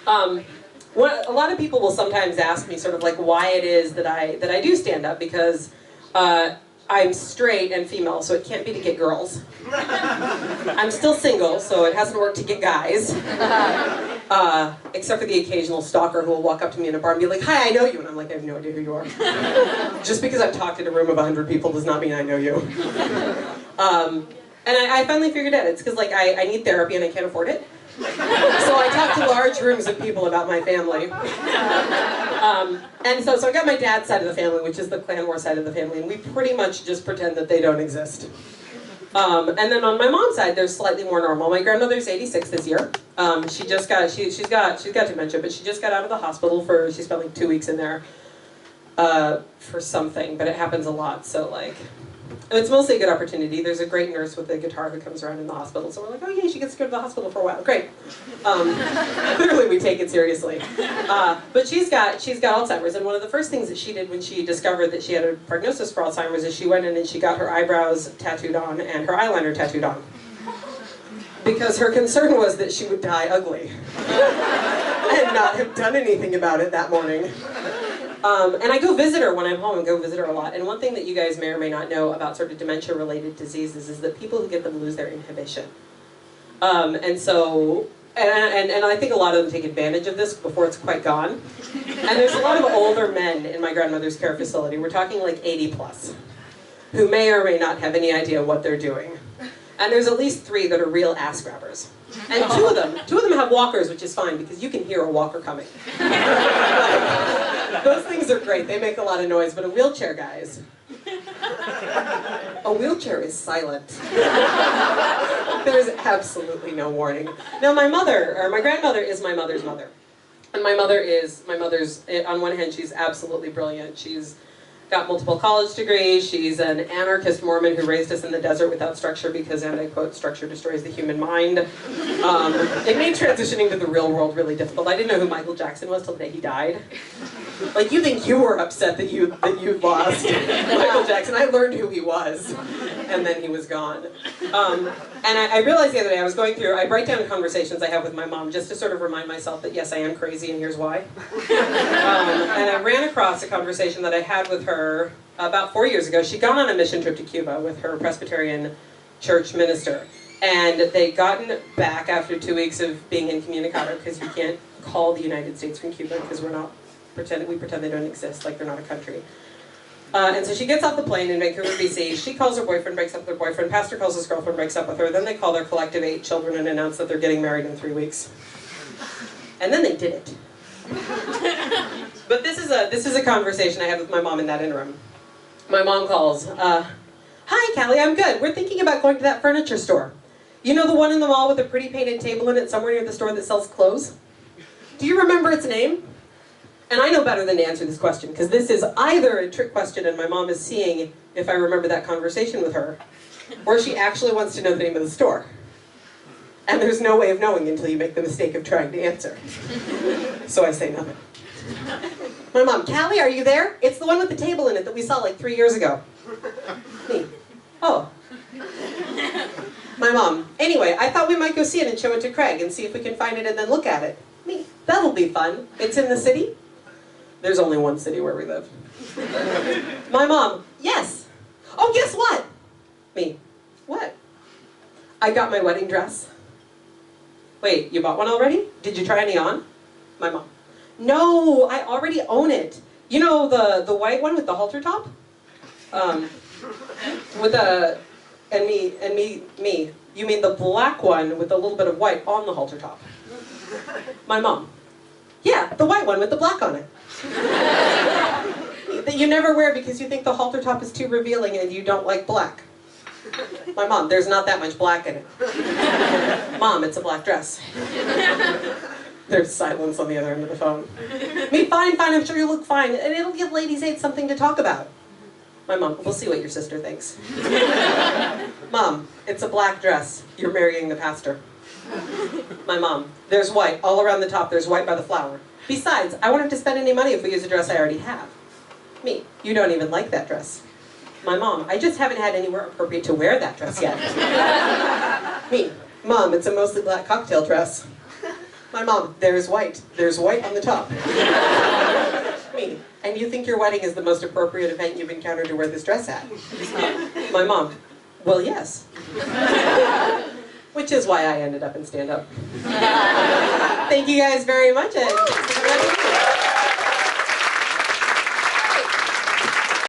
A lot of people will sometimes ask me sort of like why it is that I do stand up, because I'm straight and female, so it can't be to get girls. I'm still single, so it hasn't worked to get guys. Except for the occasional stalker who will walk up to me in a bar and be like, "Hi, I know you," and I'm like, "I have no idea who you are." Just because I've talked in a room of 100 people does not mean I know you. And I finally figured out it's because like I need therapy and I can't afford it. So I talk to large rooms of people about my family. And so I got my dad's side of the family, which is the clan war side of the family, and we pretty much just pretend that they don't exist. And then on my mom's side, they're slightly more normal. My grandmother's 86 this year. She's got dementia, but she just got out of the hospital she spent like 2 weeks in there for something, but it happens a lot, so like, it's mostly a good opportunity. There's a great nurse with a guitar who comes around in the hospital, so we're like, oh yeah, she gets to go to the hospital for a while. Great. Clearly we take it seriously. But she's got Alzheimer's, and one of the first things that she did when she discovered that she had a prognosis for Alzheimer's is she went in and she got her eyebrows tattooed on and her eyeliner tattooed on. Because her concern was that she would die ugly and not have done anything about it that morning. And I go visit her when I'm home, and go visit her a lot. And one thing that you guys may or may not know about sort of dementia-related diseases is that people who get them lose their inhibition. And I think a lot of them take advantage of this before it's quite gone. And there's a lot of older men in my grandmother's care facility. We're talking like 80 plus, who may or may not have any idea what they're doing. And there's at least 3 that are real ass grabbers. And two of them have walkers, which is fine because you can hear a walker coming. Those things are great. They make a lot of noise, but a wheelchair, guys. A wheelchair is silent. There's absolutely no warning. Now my grandmother is my mother's mother. And my mother's, on one hand, she's absolutely brilliant. She's got multiple college degrees. She's an anarchist Mormon who raised us in the desert without structure because, and I quote, "structure destroys the human mind." It made transitioning to the real world really difficult. I didn't know who Michael Jackson was till the day he died. Like, you think you were upset that you lost Michael Jackson. I learned who he was, and then he was gone. And I realized the other day, I write down conversations I have with my mom just to sort of remind myself that yes, I am crazy and here's why. And I ran across a conversation that I had with her about 4 years ago. She'd gone on a mission trip to Cuba with her Presbyterian church minister. And they'd gotten back after 2 weeks of being incommunicado, because you can't call the United States from Cuba because we pretend they don't exist, like they're not a country. And so she gets off the plane in Vancouver, BC. She calls her boyfriend, breaks up with her boyfriend. Pastor calls his girlfriend, breaks up with her. Then they call their collective 8 children and announce that they're getting married in 3 weeks. And then they did it. But this is a conversation I had with my mom in that interim. My mom calls. "Hi, Callie, I'm good. We're thinking about going to that furniture store. You know the one in the mall with a pretty painted table in it somewhere near the store that sells clothes? Do you remember its name?" And I know better than to answer this question, because this is either a trick question and my mom is seeing if I remember that conversation with her, or she actually wants to know the name of the store. And there's no way of knowing until you make the mistake of trying to answer. So I say nothing. My mom, "Callie, are you there? It's the one with the table in it that we saw like 3 years ago." Me. "Oh." My mom, "Anyway, I thought we might go see it and show it to Craig and see if we can find it and then look at it." Me. "That'll be fun. It's in the city?" There's only one city where we live. My mom, "Yes. Oh, guess what?" Me. "What?" "I got my wedding dress." "Wait, you bought one already? Did you try any on?" My mom, "No, I already own it. You know the white one with the halter top? With the, and me. You mean the black one with a little bit of white on the halter top?" My mom, "Yeah, the white one with the black on it. That you never wear because you think the halter top is too revealing and you don't like black." My mom, "There's not that much black in it." Mom, "It's a black dress." There's silence on the other end of the phone. Me, "Fine, I'm sure you look fine, and it'll give Ladies' Aid something to talk about." My mom, "We'll see what your sister thinks." Mom, "It's a black dress. You're marrying the pastor." My mom, "There's white all around the top. There's white by the flower. Besides, I won't have to spend any money if we use a dress I already have." Me, "You don't even like that dress." My mom, "I just haven't had anywhere appropriate to wear that dress yet." Me, "Mom, it's a mostly black cocktail dress." My mom, there's white. There's white on the top. Me, and you think your wedding is the most appropriate event you've encountered to wear this dress at? My mom, well, yes. Which is why I ended up in stand-up. Thank you guys very much. And